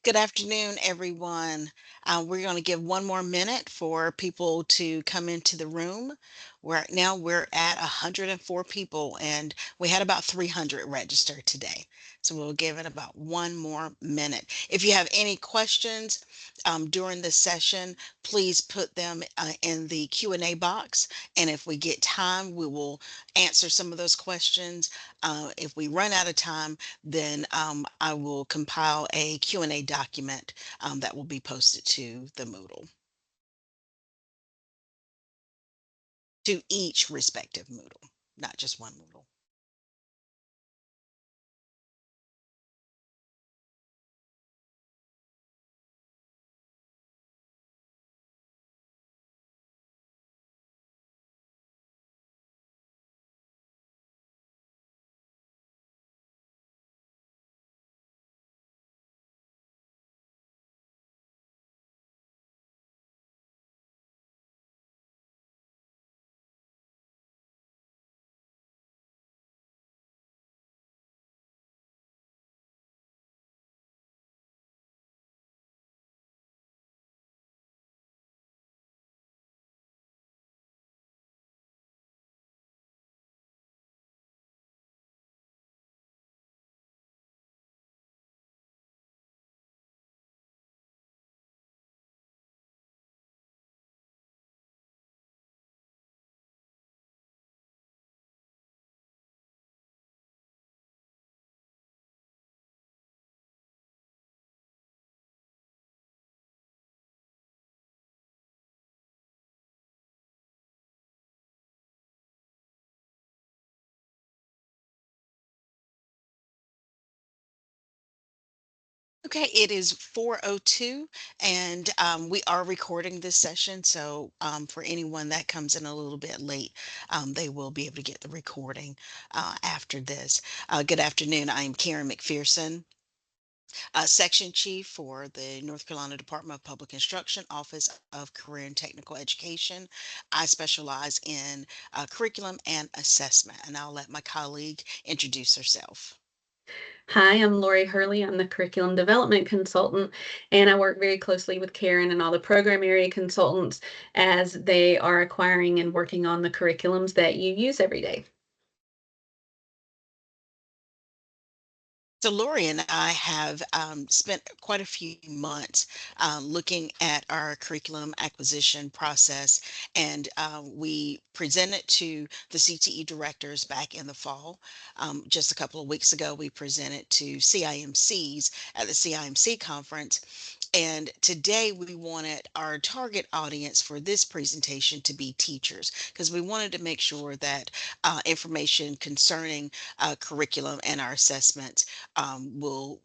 Good afternoon, everyone. We're going to give one more minute for people to come into the room. We're at 104 people, and we had about 300 register today. So we'll give it about one more minute. If you have any questions during this session, please put them in the Q&A box. And if we get time, we will answer some of those questions. If we run out of time, then I will compile a Q&A document that will be posted to the Moodle, to each respective Moodle, not just one Moodle. Okay, it is 4:02, and we are recording this session. So for anyone that comes in a little bit late, they will be able to get the recording after this. Good afternoon. I'm Karen McPherson, Section Chief for the North Carolina Department of Public Instruction, Office of Career and Technical Education. I specialize in curriculum and assessment, and I'll let my colleague introduce herself. Hi, I'm Lori Hurley. I'm the curriculum development consultant, and I work very closely with Karen and all the program area consultants as they are acquiring and working on the curriculums that you use every day. So Lori and I have spent quite a few months looking at our curriculum acquisition process, and we presented to the CTE directors back in the fall. Just a couple of weeks ago, we presented to CIMCs at the CIMC conference. And today we wanted our target audience for this presentation to be teachers, because we wanted to make sure that information concerning curriculum and our assessments will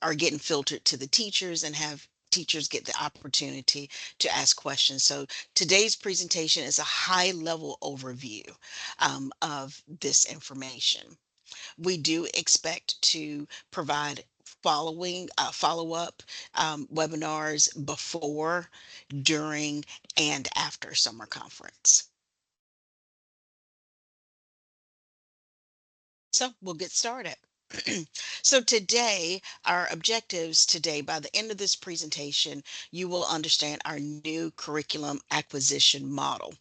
are getting filtered to the teachers and have teachers get the opportunity to ask questions. So today's presentation is a high level overview of this information. We do expect to provide follow-up webinars before, during, and after summer conference. So we'll get started. So today, our objectives today, by the end of this presentation, you will understand our new curriculum acquisition model.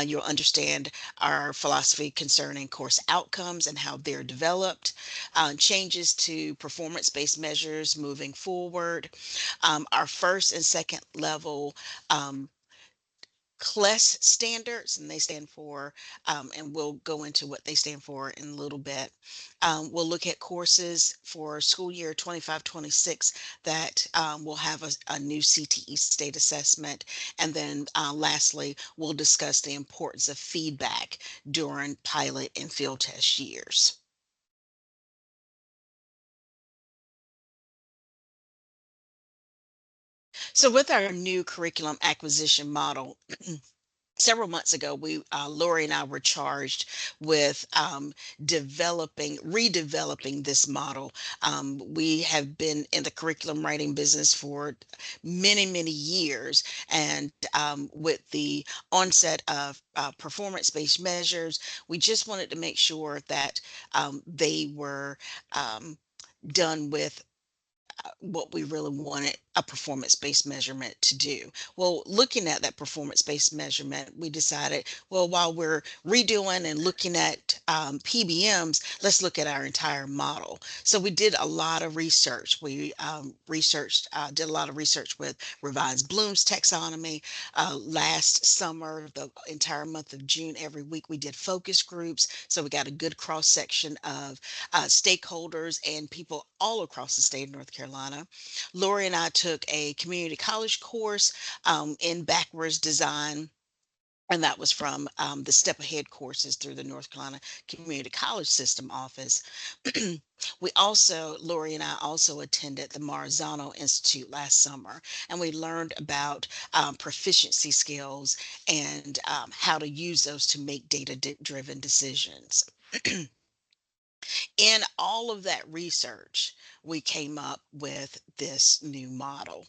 You'll understand our philosophy concerning course outcomes and how they're developed, changes to performance-based measures moving forward, our first and second level CLES standards, and they stand for, and we'll go into what they stand for in a little bit. We'll look at courses for school year 25-26 that will have a new CTE state assessment. And then lastly, we'll discuss the importance of feedback during pilot and field test years. So with our new curriculum acquisition model, several months ago, Lori and I were charged with redeveloping this model. We have been in the curriculum writing business for many, many years, and with the onset of performance-based measures, we just wanted to make sure that they were done with what we really wanted a performance-based measurement to do. Well, looking at that performance-based measurement, we decided, well, while we're redoing and looking at PBMs, let's look at our entire model. So we did a lot of research. We did a lot of research with Revise Bloom's taxonomy. Last summer, the entire month of June, every week we did focus groups. So we got a good cross section of stakeholders and people all across the state of North Carolina. Lori and I took a community college course in backwards design. And that was from the Step Ahead courses through the North Carolina Community College System office. Lori and I also attended the Marzano Institute last summer, and we learned about proficiency skills and how to use those to make data-driven decisions. In all of that research, we came up with this new model.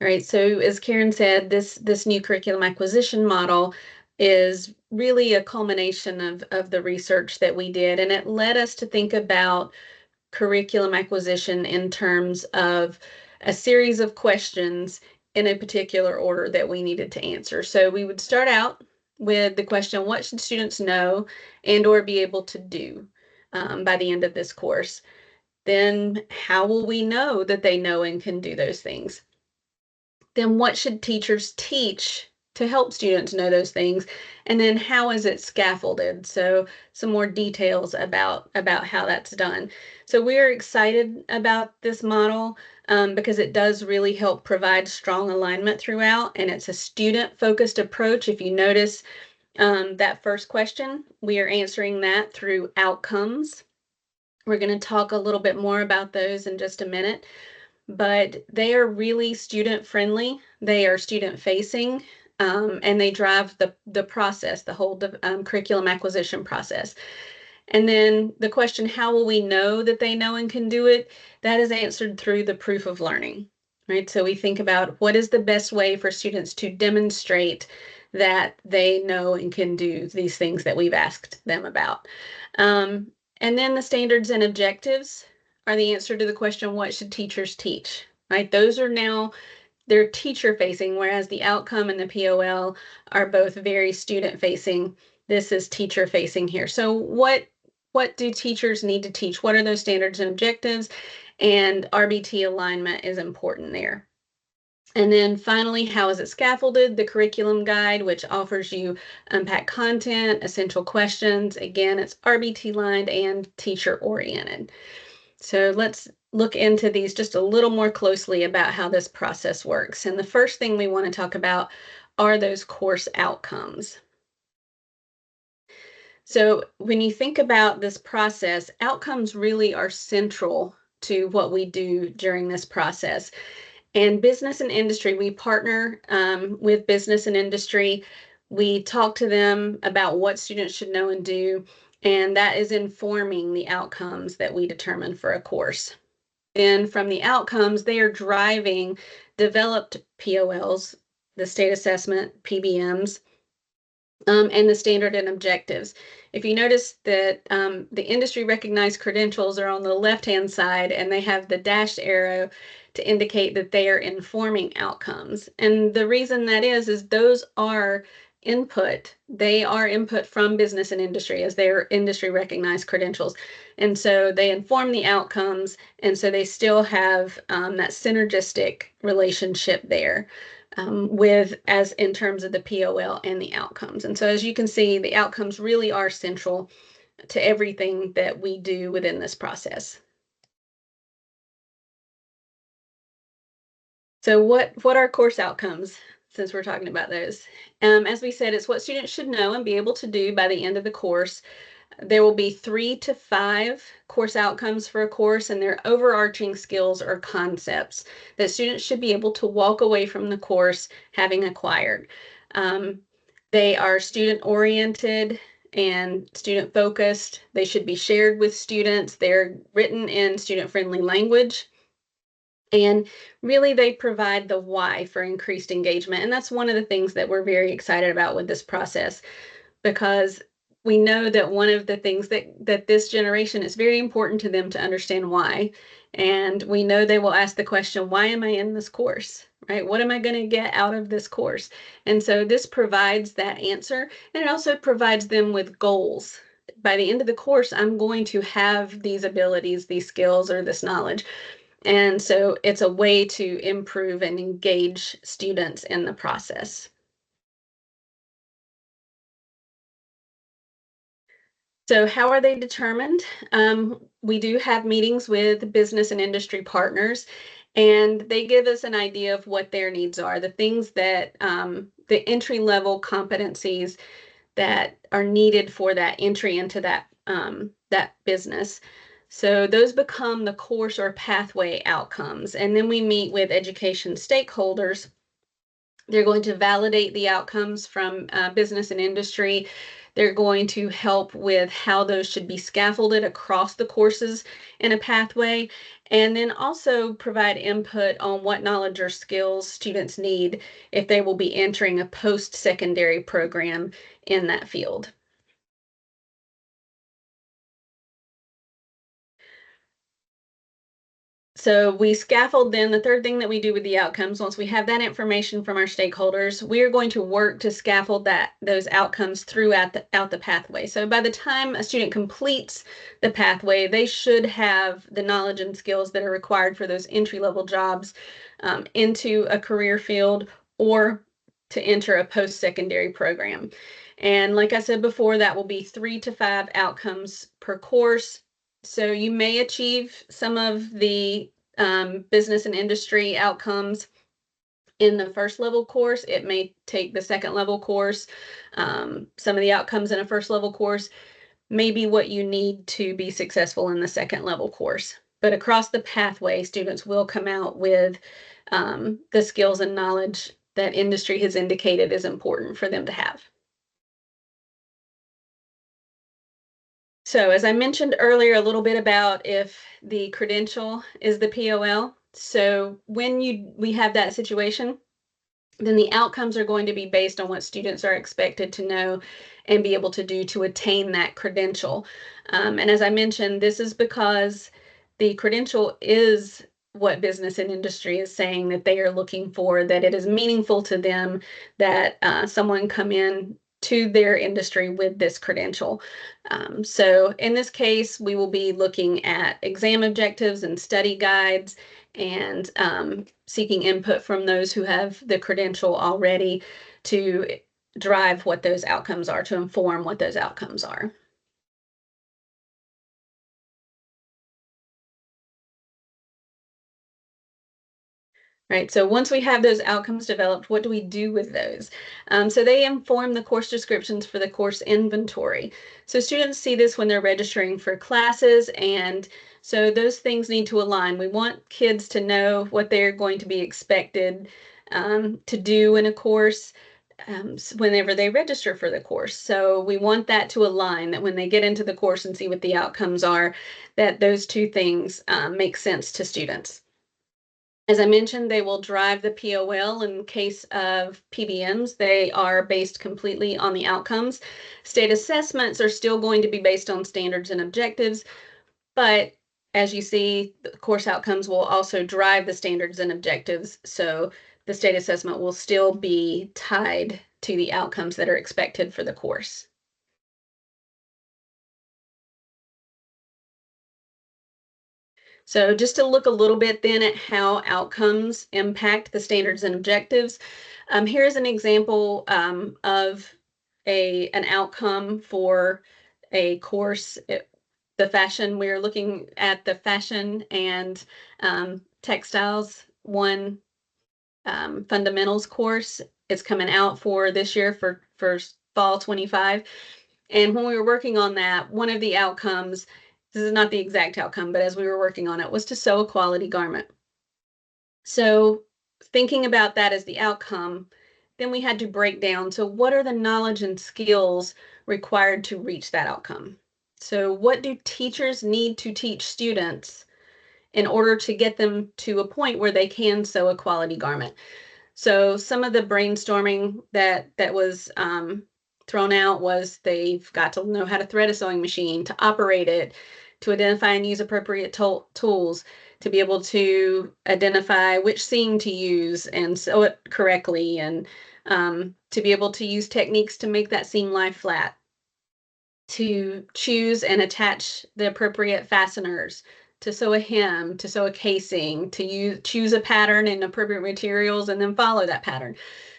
All right, so as Karen said, this new curriculum acquisition model is really a culmination of the research that we did, and it led us to think about curriculum acquisition in terms of a series of questions in a particular order that we needed to answer. So we would start out with the question, what should students know and or be able to do by the end of this course? Then how will we know that they know and can do those things? Then what should teachers teach to help students know those things? And then how is it scaffolded? So some more details about how that's done. So we're excited about this model because it does really help provide strong alignment throughout, and it's a student-focused approach. If you notice that first question, we are answering that through outcomes. We're going to talk a little bit more about those in just a minute, but they are really student friendly. They are student facing, and they drive the process, the whole curriculum acquisition process. And then the question, how will we know that they know and can do it? That is answered through the proof of learning, right? So we think about what is the best way for students to demonstrate that they know and can do these things that we've asked them about. And then the standards and objectives are the answer to the question, what should teachers teach, right? Those are now, they're teacher facing, whereas the outcome and the POL are both very student facing. This is teacher facing here. So what do teachers need to teach? What are those standards and objectives? And RBT alignment is important there. And then finally, how is it scaffolded? The curriculum guide, which offers you unpacked content, essential questions. Again, it's RBT lined and teacher oriented. So let's look into these just a little more closely about how this process works. And the first thing we want to talk about are those course outcomes. So when you think about this process, outcomes really are central to what we do during this process. And business and industry, we partner with business and industry. We talk to them about what students should know and do, and that is informing the outcomes that we determine for a course. Then from the outcomes, they are driving developed POLs, the state assessment, PBMs, and the standard and objectives. If you notice that the industry recognized credentials are on the left-hand side and they have the dashed arrow to indicate that they are informing outcomes. And the reason that is those are input. They are input from business and industry as they are industry recognized credentials. And so they inform the outcomes. And so they still have that synergistic relationship there. With as in terms of the POL and the outcomes. And so as you can see, the outcomes really are central to everything that we do within this process. So what are course outcomes, since we're talking about those? As we said, it's what students should know and be able to do by the end of the course. There will be 3 to 5 course outcomes for a course, and they're overarching skills or concepts that students should be able to walk away from the course having acquired. They are student-oriented and student-focused. They should be shared with students. They're written in student-friendly language. And really, they provide the why for increased engagement. And that's one of the things that we're very excited about with this process, because we know that one of the things that this generation is very important to them to understand why. And we know they will ask the question, why am I in this course? Right? What am I going to get out of this course? And so this provides that answer, and it also provides them with goals. By the end of the course, I'm going to have these abilities, these skills, or this knowledge. And so it's a way to improve and engage students in the process. So how are they determined? We do have meetings with business and industry partners, and they give us an idea of what their needs are, the things that the entry level competencies that are needed for that entry into that business. So those become the course or pathway outcomes. And then we meet with education stakeholders. They're going to validate the outcomes from business and industry. They're going to help with how those should be scaffolded across the courses in a pathway, and then also provide input on what knowledge or skills students need if they will be entering a post-secondary program in that field. So we scaffold then the third thing that we do with the outcomes, once we have that information from our stakeholders, we are going to work to scaffold those outcomes throughout the pathway. So by the time a student completes the pathway, they should have the knowledge and skills that are required for those entry-level jobs into a career field or to enter a post-secondary program. And like I said before, that will be 3 to 5 outcomes per course. So you may achieve some of the business and industry outcomes in the first level course. It may take the second level course. Some of the outcomes in a first level course may be what you need to be successful in the second level course. But across the pathway, students will come out with the skills and knowledge that industry has indicated is important for them to have. So as I mentioned earlier, a little bit about if the credential is the POL. So when we have that situation, then the outcomes are going to be based on what students are expected to know and be able to do to attain that credential. And as I mentioned, this is because the credential is what business and industry is saying that they are looking for, that it is meaningful to them that someone come in to their industry with this credential. So in this case, we will be looking at exam objectives and study guides and seeking input from those who have the credential already to drive what those outcomes are, to inform what those outcomes are. Right, so once we have those outcomes developed, what do we do with those? So they inform the course descriptions for the course inventory. So students see this when they're registering for classes, and so those things need to align. We want kids to know what they're going to be expected to do in a course whenever they register for the course. So we want that to align, that when they get into the course and see what the outcomes are, that those two things make sense to students. As I mentioned, they will drive the POL. In case of PBMs, they are based completely on the outcomes. State assessments are still going to be based on standards and objectives, but as you see, the course outcomes will also drive the standards and objectives. So the state assessment will still be tied to the outcomes that are expected for the course. So just to look a little bit then at how outcomes impact the standards and objectives. Here's an example of an outcome for a course. The fashion, we're looking at the fashion and textiles one fundamentals course. It's coming out for this year for fall 25. And when we were working on that, one of the outcomes, this is not the exact outcome, but as we were working on it, was to sew a quality garment. So thinking about that as the outcome, then we had to break down, so what are the knowledge and skills required to reach that outcome? So what do teachers need to teach students in order to get them to a point where they can sew a quality garment? So some of the brainstorming that was thrown out was they've got to know how to thread a sewing machine, to operate it, to identify and use appropriate tools, to be able to identify which seam to use and sew it correctly, and to be able to use techniques to make that seam lie flat, to choose and attach the appropriate fasteners, to sew a hem, to sew a casing, to choose a pattern and appropriate materials, and then follow that pattern.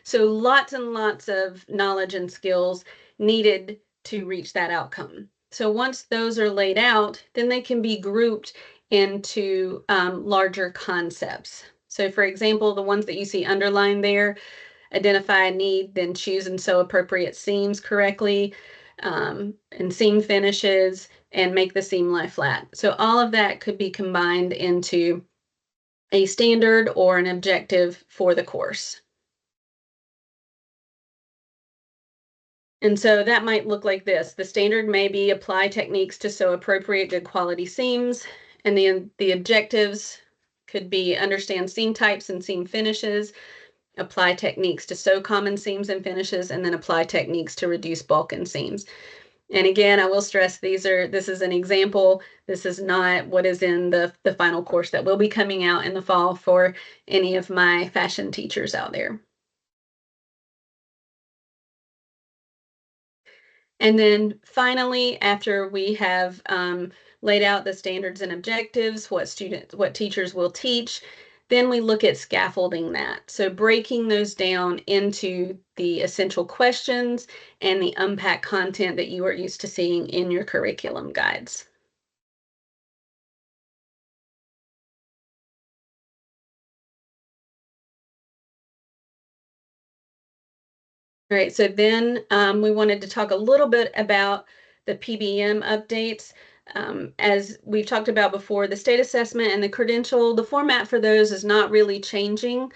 So lots and lots of knowledge and skills needed to reach that outcome. So once those are laid out, then they can be grouped into larger concepts. So for example, the ones that you see underlined there: identify a need, then choose and sew appropriate seams correctly, and seam finishes, and make the seam lie flat. So all of that could be combined into a standard or an objective for the course. And so that might look like this. The standard may be apply techniques to sew appropriate good quality seams, and the objectives could be understand seam types and seam finishes, apply techniques to sew common seams and finishes, and then apply techniques to reduce bulk and seams. And again, I will stress this is an example. This is not what is in the final course that will be coming out in the fall for any of my fashion teachers out there. And then finally, after we have laid out the standards and objectives, what teachers will teach, then we look at scaffolding that. So breaking those down into the essential questions and the unpacked content that you are used to seeing in your curriculum guides. All right, so then we wanted to talk a little bit about the PBM updates. As we've talked about before, the state assessment and the credential, the format for those is not really changing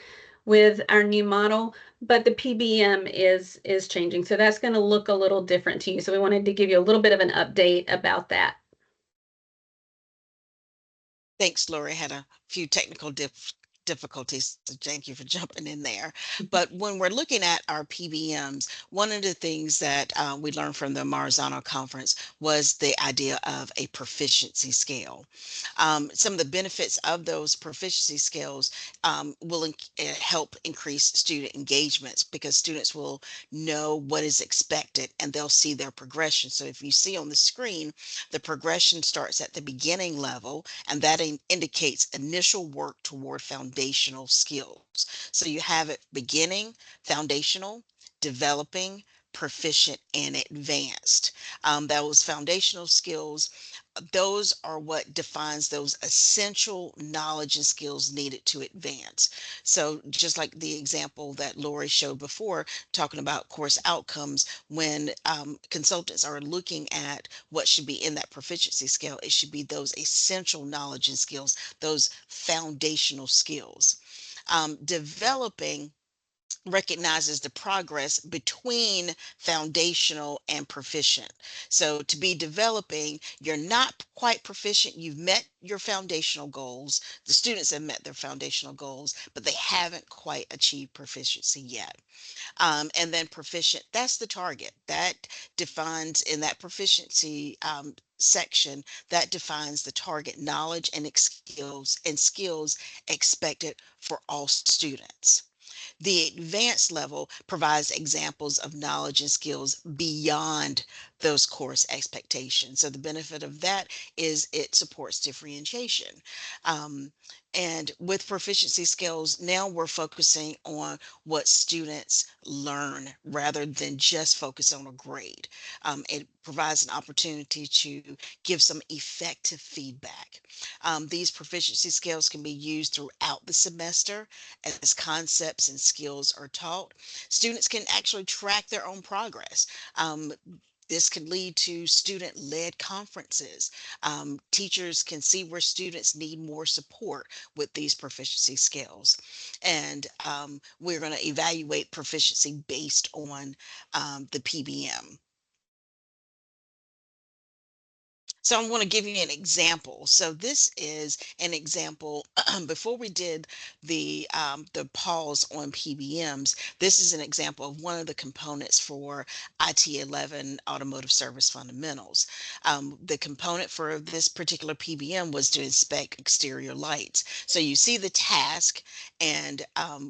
with our new model, but the PBM is changing. So that's going to look a little different to you. So we wanted to give you a little bit of an update about that. Thanks, Lori. Had a few technical difficulties, so thank you for jumping in there. But when we're looking at our PBMs, one of the things that we learned from the Marzano conference was the idea of a proficiency scale. Some of the benefits of those proficiency scales will help increase student engagements, because students will know what is expected and they'll see their progression. So if you see on the screen, the progression starts at the beginning level, and that indicates initial work toward foundational skills. So you have it beginning, foundational, developing, proficient, and advanced. Those foundational skills, those are what defines those essential knowledge and skills needed to advance. So just like the example that Lori showed before, talking about course outcomes, when consultants are looking at what should be in that proficiency scale, it should be those essential knowledge and skills, those foundational skills. Developing recognizes the progress between foundational and proficient. So to be developing, you're not quite proficient, you've met your foundational goals, the students have met their foundational goals, but they haven't quite achieved proficiency yet. And then proficient, that's the target. That defines in that proficiency section, that defines the target knowledge and skills expected for all students. The advanced level provides examples of knowledge and skills beyond those course expectations. So the benefit of that is it supports differentiation. Um, and with proficiency skills, now we're focusing on what students learn rather than just focus on a grade. It provides an opportunity to give some effective feedback. These proficiency skills can be used throughout the semester as concepts and skills are taught. Students can actually track their own progress. This can lead to student-led conferences. Teachers can see where students need more support with these proficiency skills. And we're going to evaluate proficiency based on the PBM. So I want to give you an example. So this is an example. Before we did the pause on PBMs, this is an example of one of the components for IT 11 Automotive Service Fundamentals. The component for this particular PBM was to inspect exterior lights. So you see the task, and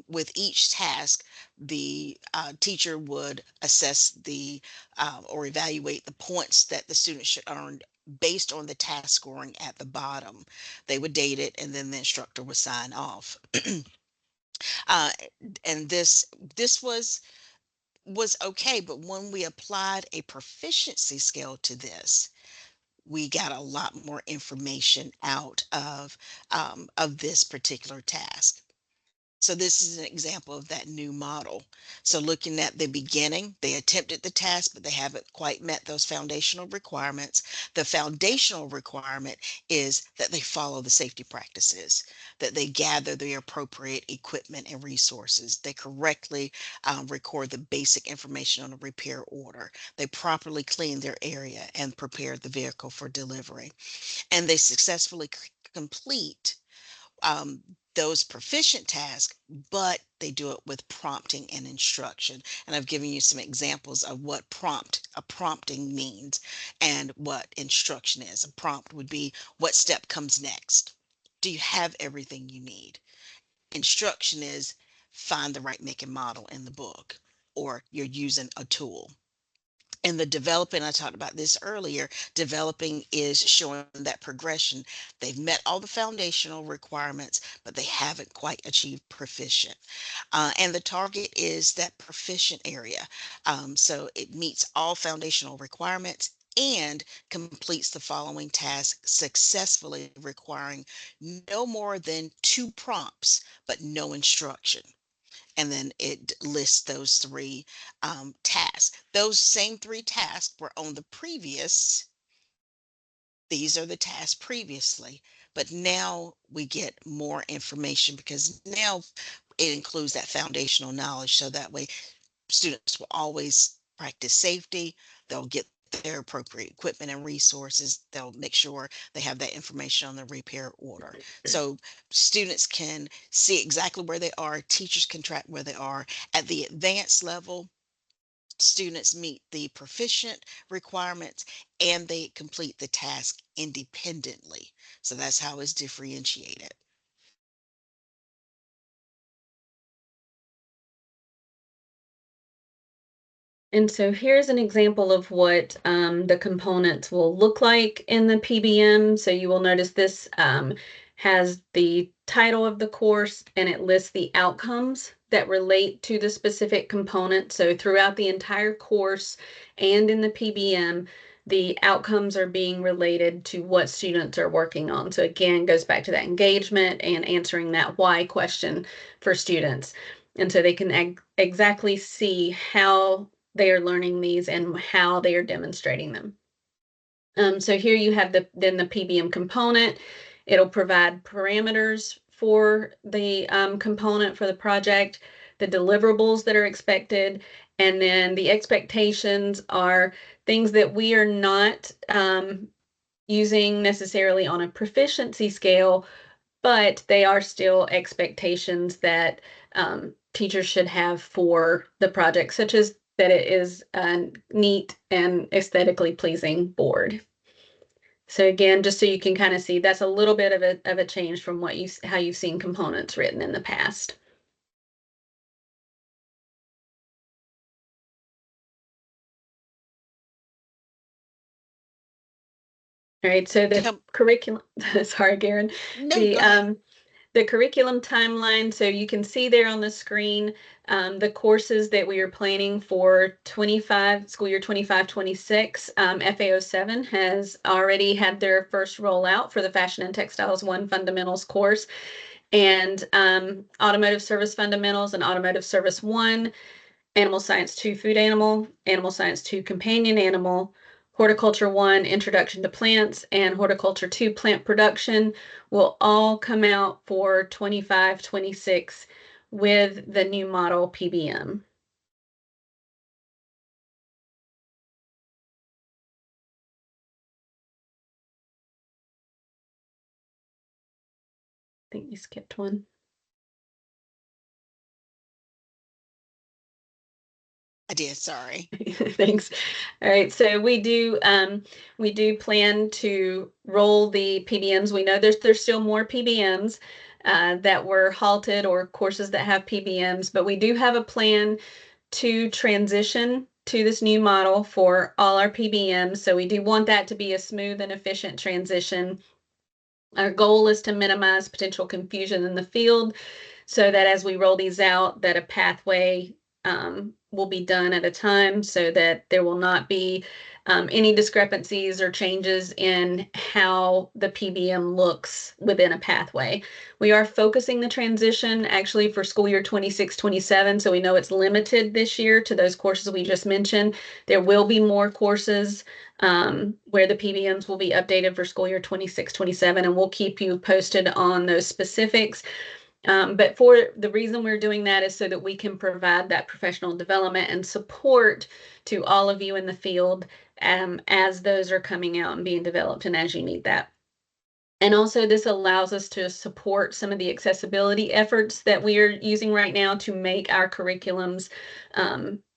with each task, the teacher would assess the or evaluate the points that the student should earn based on the task scoring at the bottom. They would date it, and then the instructor would sign off. uh, and this was okay, but when we applied a proficiency scale to this, we got a lot more information out of this particular task. So this is an example of that new model. So looking at the beginning, they attempted the task, but they haven't quite met those foundational requirements. The foundational requirement is that they follow the safety practices, that they gather the appropriate equipment and resources. They correctly record the basic information on a repair order. They properly clean their area and prepare the vehicle for delivery. And they successfully complete um, those proficient tasks, but they do it with prompting and instruction. And I've given you some examples of what prompting means and what instruction is. A prompt would be, what step comes next? Do you have everything you need? Instruction is, find the right make and model in the book, or you're using a tool. And the developing, I talked about this earlier, developing is showing that progression. They've met all the foundational requirements, but they haven't quite achieved proficient. And the target is that proficient area. So it meets all foundational requirements and completes the following tasks successfully, requiring no more than two prompts, but no instruction. And then it lists those three tasks. Those same three tasks were on the previous. These are the tasks previously, but now we get more information because now it includes that foundational knowledge. So that way students will always practice safety. They'll get their appropriate equipment and resources. They'll make sure they have that information on the repair order. So students can see exactly where they are. Teachers can track where they are. At the advanced level, students meet the proficient requirements and they complete the task independently. So that's how it's differentiated. And so here's an example of what the components will look like in the PBM. So you will notice this has the title of the course and it lists the outcomes that relate to the specific component. So throughout the entire course and in the PBM, the outcomes are being related to what students are working on. So again, goes back to that engagement and answering that why question for students. And so they can exactly see how they are learning these and how they are demonstrating them. So here you have then the PBM component. It'll provide parameters for the component for the project, the deliverables that are expected, and then the expectations are things that we are not using necessarily on a proficiency scale, but they are still expectations that teachers should have for the project, such as that it is a neat and aesthetically pleasing board. So again, just so you can kind of see, that's a little bit of a change from how you've seen components written in the past. All right, so the Tell, curriculum, sorry, Garen, no, the go ahead. the curriculum timeline. So you can see there on the screen the courses that we are planning for 25 school year 25-26. FAO7 has already had their first rollout for the Fashion and Textiles 1 Fundamentals course, and Automotive Service Fundamentals and Automotive Service 1, Animal Science 2 Food Animal, Animal Science 2 Companion Animal, Horticulture 1 Introduction to Plants, and Horticulture 2 Plant Production will all come out for 25-26 with the new model PBM. think you skipped one. I did, sorry. Thanks. All right, so we do plan to roll the PBMs. We know there's still more PBMs that were halted or courses that have PBMs, but we do have a plan to transition to this new model for all our PBMs. So we do want that to be a smooth and efficient transition. Our goal is to minimize potential confusion in the field so that as we roll these out, that a pathway will be done at a time so that there will not be any discrepancies or changes in how the PBM looks within a pathway. We are focusing the transition actually for school year 26-27, so we know it's limited this year to those courses we just mentioned. There will be more courses where the PBMs will be updated for school year 26-27, and we'll keep you posted on those specifics. But for the reason we're doing that is so that we can provide that professional development and support to all of you in the field as those are coming out and being developed and as you need that. And also, this allows us to support some of the accessibility efforts that we are using right now to make our curriculums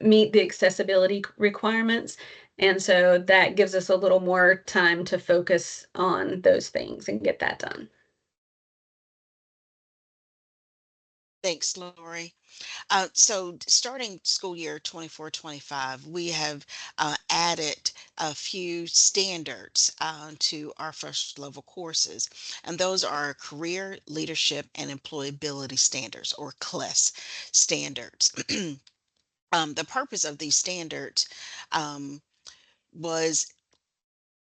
meet the accessibility requirements. And so that gives us a little more time to focus on those things and get that done. Thanks, Lori. So starting school year 24-25, we have added a few standards to our first level courses, and those are career, leadership, and employability standards, or CLES standards. The purpose of these standards um, was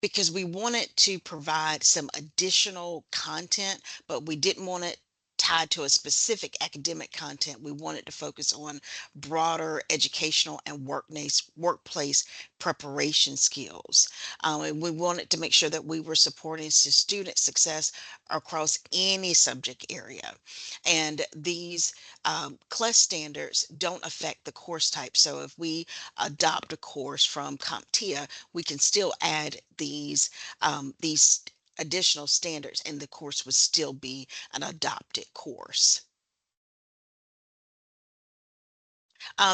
because we wanted to provide some additional content, but we didn't want it tied to a specific academic content. We wanted to focus on broader educational and workplace preparation skills. And we wanted to make sure that we were supporting student success across any subject area. And these CLES standards don't affect the course type. So if we adopt a course from CompTIA, we can still add these additional standards, and the course would still be an adopted course.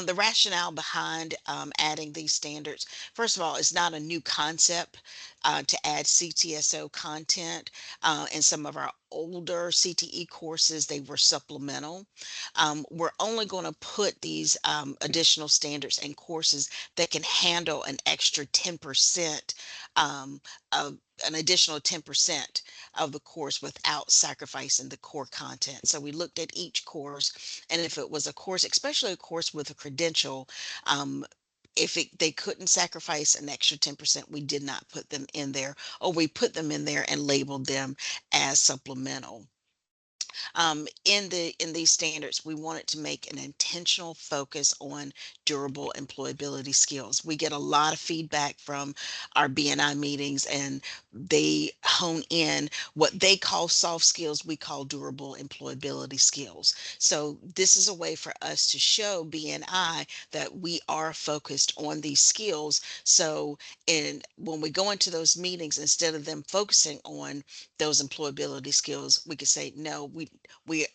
The rationale behind adding these standards, first of all, it's not a new concept to add CTSO content. In some of our older CTE courses, they were supplemental. We're only going to put these additional standards in courses that can handle an extra 10% of an additional 10% of the course without sacrificing the core content. So we looked at each course, and if it was a course, especially a course with a credential, if they couldn't sacrifice an extra 10%, we did not put them in there, or we put them in there and labeled them as supplemental. In these standards, we wanted to make an intentional focus on durable employability skills. We get a lot of feedback from our BNI meetings, and they hone in what they call soft skills, we call durable employability skills. So this is a way for us to show BNI that we are focused on these skills. So when we go into those meetings, instead of them focusing on those employability skills, we could say, no, we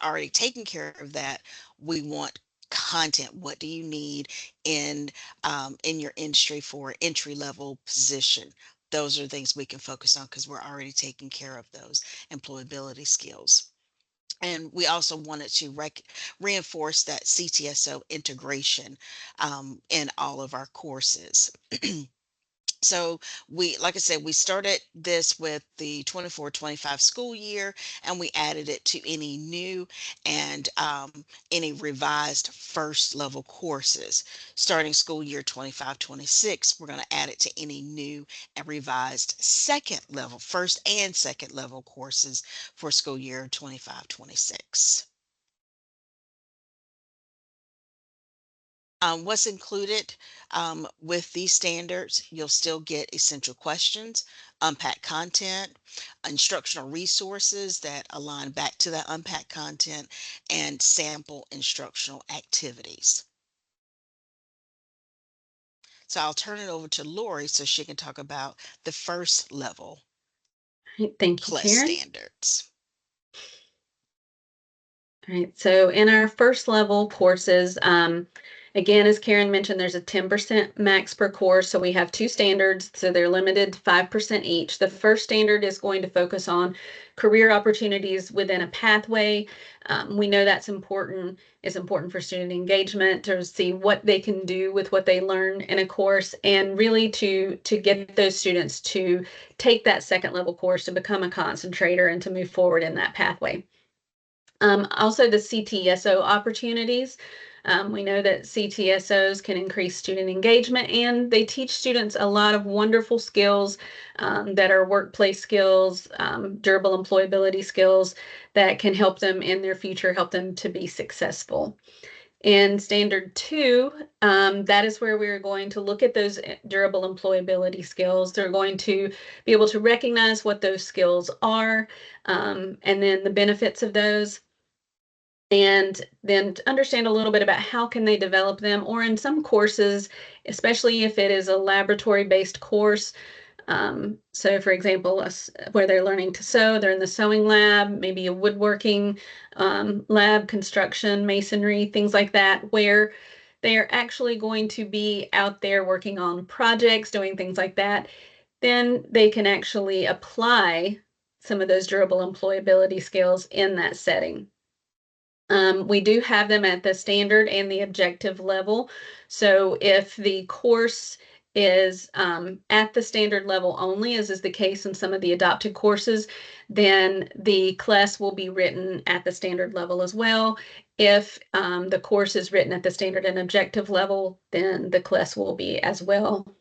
already taken care of that. We want content. What do you need in your industry for entry level position? Those are things we can focus on because we're already taking care of those employability skills. And we also wanted to reinforce that CTSO integration in all of our courses. So like I said, we started this with the 24-25 school year, and we added it to any new and any revised first level courses. Starting school year 25-26, we're going to add it to any new and revised second level, first and second level courses for school year 25-26. What's included with these standards? You'll still get essential questions, unpack content, instructional resources that align back to that unpack content, and sample instructional activities. So I'll turn it over to Lori so she can talk about the first level Thank you, CLES Karen. standards. Right. So in our first level courses, again, as Karen mentioned, there's a 10% max per course. So we have two standards. So they're limited to 5% each. The first standard is going to focus on career opportunities within a pathway. We know that's important. It's important for student engagement to see what they can do with what they learn in a course, and really to get those students to take that second level course to become a concentrator and to move forward in that pathway. Also, the CTSO opportunities. We know that CTSOs can increase student engagement, and they teach students a lot of wonderful skills that are workplace skills, durable employability skills that can help them in their future, help them to be successful. In standard two, that is where we're going to look at those durable employability skills. They're going to be able to recognize what those skills are, and then the benefits of those, and then to understand a little bit about how can they develop them, or in some courses, especially if it is a laboratory based course. So for example, where they're learning to sew, they're in the sewing lab, maybe a woodworking lab, construction, masonry, things like that, where they are actually going to be out there working on projects, doing things like that. Then they can actually apply some of those durable employability skills in that setting. We do have them at the standard and the objective level. So if the course is at the standard level only, as is the case in some of the adopted courses, then the class will be written at the standard level as well. If the course is written at the standard and objective level, then the class will be as well,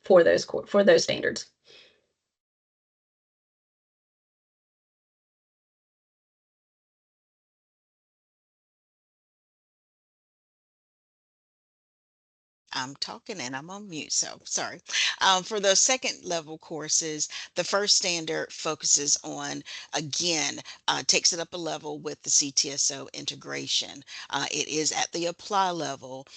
for those standards. I'm talking and I'm on mute, so sorry. For those second level courses, the first standard focuses on, again, takes it up a level with the CTSO integration. It is at the apply level.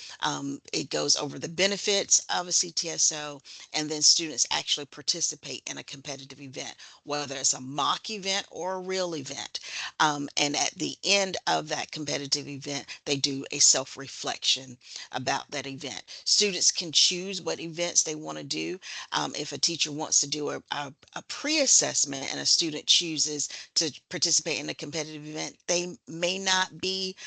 It goes over the benefits of a CTSO, and then students actually participate in a competitive event, whether it's a mock event or a real event. And at the end of that competitive event, they do a self reflection about that event. Students can choose what events they want to do. If a teacher wants to do a pre-assessment and a student chooses to participate in a competitive event, they may not be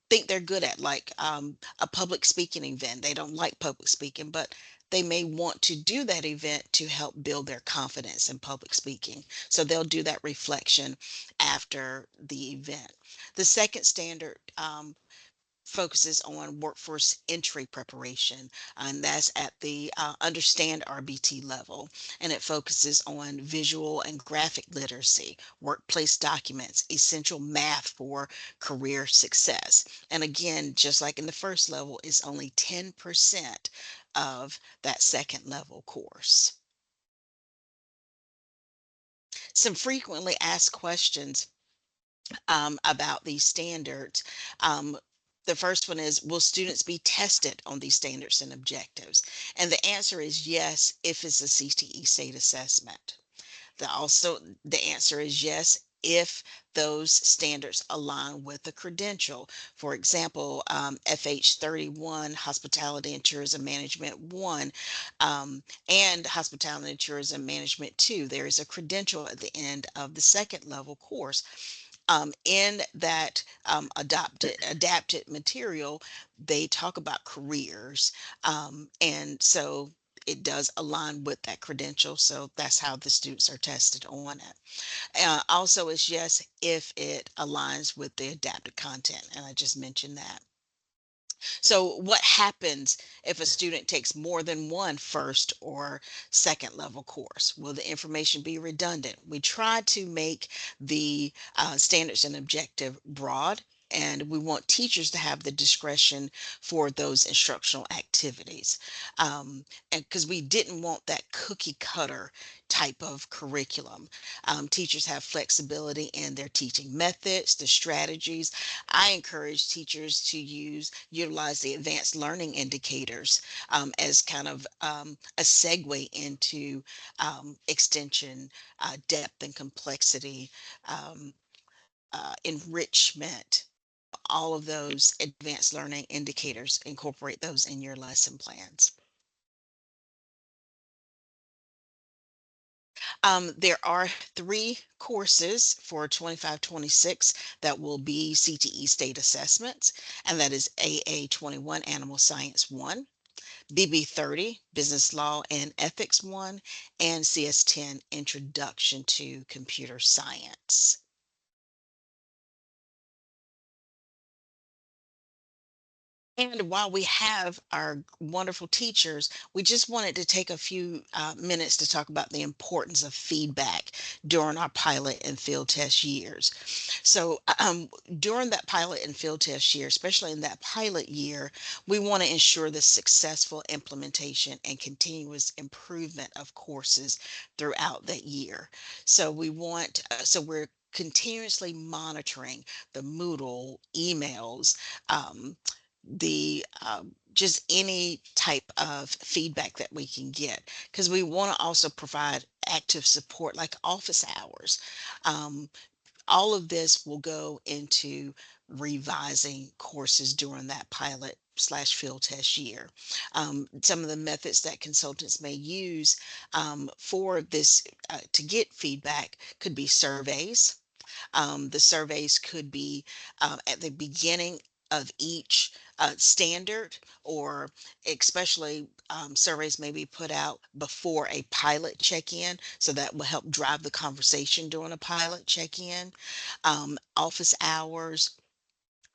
think they're good at, like a public speaking event. They don't like public speaking, but they may want to do that event to help build their confidence in public speaking. So they'll do that reflection after the event. The second standard focuses on workforce entry preparation, and that's at the understand RBT level. And it focuses on visual and graphic literacy, workplace documents, essential math for career success. And again, just like in the first level, it's only 10% of that second level course. Some frequently asked questions about these standards. Um, the first one is, will students be tested on these standards and objectives? And the answer is yes, if it's a CTE state assessment. The answer is yes, if those standards align with the credential. For example, FH31, Hospitality and Tourism Management 1, and Hospitality and Tourism Management 2. There is a credential at the end of the second level course. In that adapted material, they talk about careers, and so it does align with that credential. So that's how the students are tested on it. Also, it's yes if it aligns with the adapted content, and I just mentioned that. So, what happens if a student takes more than one first or second level course? Will the information be redundant? We try to make the standards and objective broad, and we want teachers to have the discretion for those instructional activities. And because we didn't want that cookie cutter type of curriculum. Teachers have flexibility in their teaching methods, the strategies. I encourage teachers to utilize the advanced learning indicators as kind of a segue into extension, depth, and complexity. Um, enrichment, all of those advanced learning indicators, incorporate those in your lesson plans. There are 3 courses for 25-26 that will be CTE state assessments, and that is AA 21 Animal Science 1, BB 30 Business Law and Ethics 1, and CS 10 Introduction to Computer Science. And while we have our wonderful teachers, we just wanted to take a few minutes to talk about the importance of feedback during our pilot and field test years. So, during that pilot and field test year, especially in that pilot year, we want to ensure the successful implementation and continuous improvement of courses throughout that year. So we're continuously monitoring the Moodle emails, the just any type of feedback that we can get, because we want to also provide active support like office hours. Um, all of this will go into revising courses during that pilot / field test year. Some of the methods that consultants may use for this to get feedback could be surveys. The surveys could be at the beginning of each standard, or especially surveys may be put out before a pilot check-in, so that will help drive the conversation during a pilot check-in. Office hours,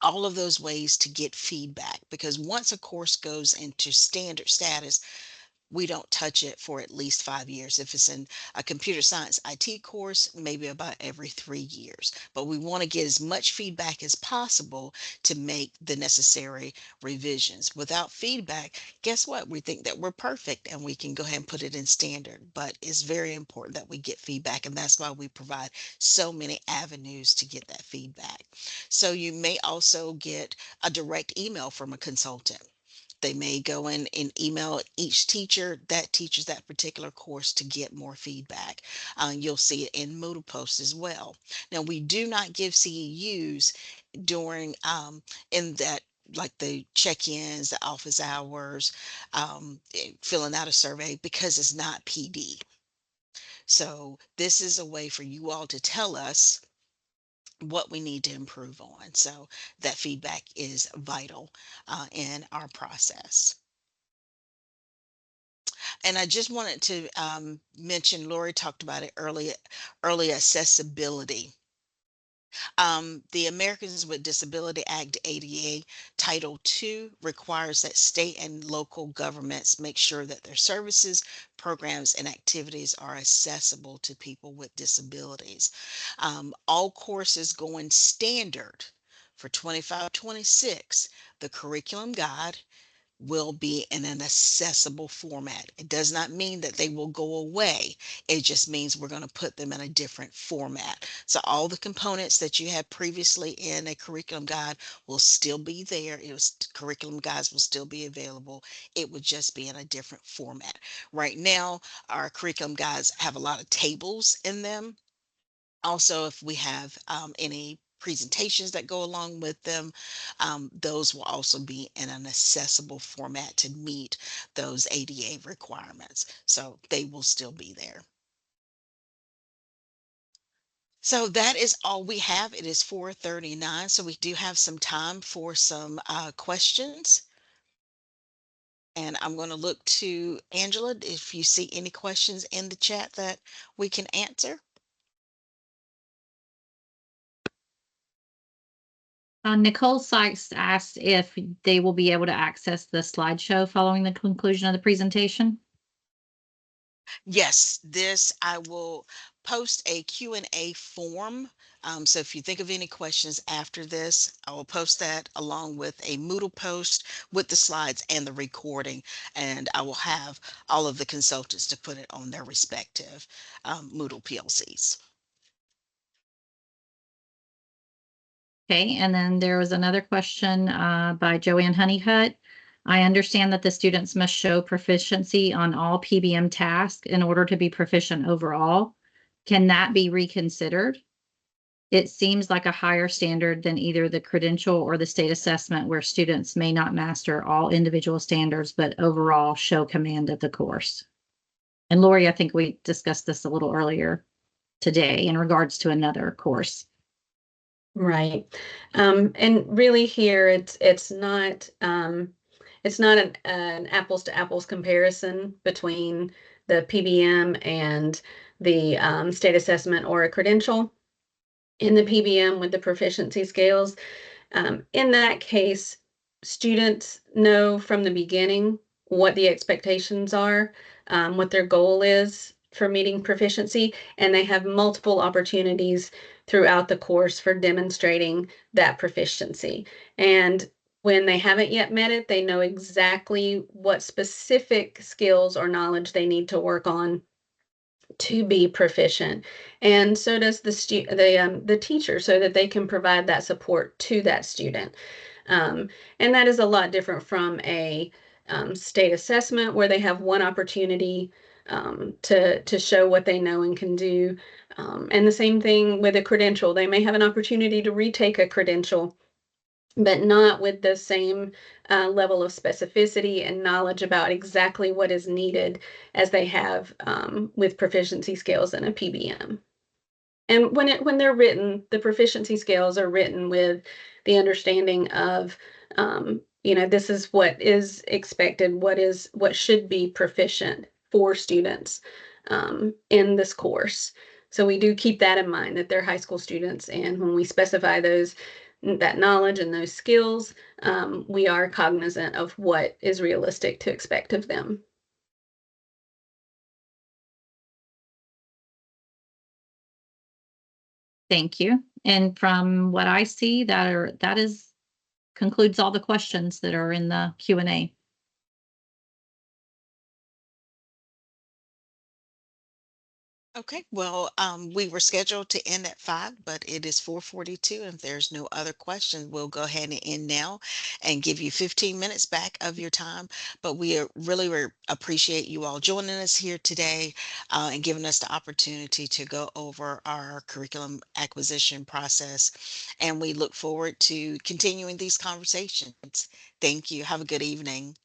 all of those ways to get feedback, because once a course goes into standard status, we don't touch it for at least 5 years. If it's in a computer science IT course, maybe about every 3 years. But we want to get as much feedback as possible to make the necessary revisions. Without feedback, guess what? We think that we're perfect and we can go ahead and put it in standard. But it's very important that we get feedback, and that's why we provide so many avenues to get that feedback. So you may also get a direct email from a consultant. They may go in and email each teacher that teaches that particular course to get more feedback. You'll see it in Moodle posts as well. Now, we do not give CEUs during in that, like the check-ins, the office hours, filling out a survey, because it's not PD. So this is a way for you all to tell us what we need to improve on. So that feedback is vital in our process. And I just wanted to mention, Lori talked about it earlier, early accessibility. The Americans with Disability Act, ADA, Title II requires that state and local governments make sure that their services, programs, and activities are accessible to people with disabilities. All courses going standard for 25-26, the curriculum guide will be in an accessible format. It does not mean that they will go away. It just means we're going to put them in a different format. So all the components that you had previously in a curriculum guide will still be there. Curriculum guides will still be available. It would just be in a different format. Right now, our curriculum guides have a lot of tables in them. Also, if we have any presentations that go along with them, those will also be in an accessible format to meet those ADA requirements. So they will still be there. So that is all we have. It is 4:39, so we do have some time for some questions. And I'm going to look to Angela if you see any questions in the chat that we can answer. Nicole Sykes asked if they will be able to access the slideshow following the conclusion of the presentation. Yes, I will post a Q&A form. So if you think of any questions after this, I will post that along with a Moodle post with the slides and the recording, and I will have all of the consultants to put it on their respective Moodle PLCs. Okay, and then there was another question by Joanne Honeycutt. I understand that the students must show proficiency on all PBM tasks in order to be proficient overall. Can that be reconsidered? It seems like a higher standard than either the credential or the state assessment, where students may not master all individual standards, but overall show command of the course. And Lori, I think we discussed this a little earlier today in regards to another course. Right. And really here it's not an apples to apples comparison between the PBM and the state assessment or a credential. In the PBM with the proficiency scales, in that case, students know from the beginning what the expectations are, what their goal is for meeting proficiency, and they have multiple opportunities throughout the course for demonstrating that proficiency. And when they haven't yet met it, they know exactly what specific skills or knowledge they need to work on to be proficient, and so does the teacher, so that they can provide that support to that student. And that is a lot different from a state assessment, where they have one opportunity to show what they know and can do. And the same thing with a credential. They may have an opportunity to retake a credential, but not with the same level of specificity and knowledge about exactly what is needed as they have with proficiency scales in a PBM. And when they're written, the proficiency scales are written with the understanding of, this is what is expected, what should be proficient for students in this course. So we do keep that in mind, that they're high school students, and when we specify that knowledge and those skills, we are cognizant of what is realistic to expect of them. Thank you. And from what I see, that is concludes all the questions that are in the Q&A. Okay, well, we were scheduled to end at 5, but it is 4:42. And if there's no other questions, we'll go ahead and end now and give you 15 minutes back of your time. But we really appreciate you all joining us here today, and giving us the opportunity to go over our curriculum acquisition process. And we look forward to continuing these conversations. Thank you. Have a good evening.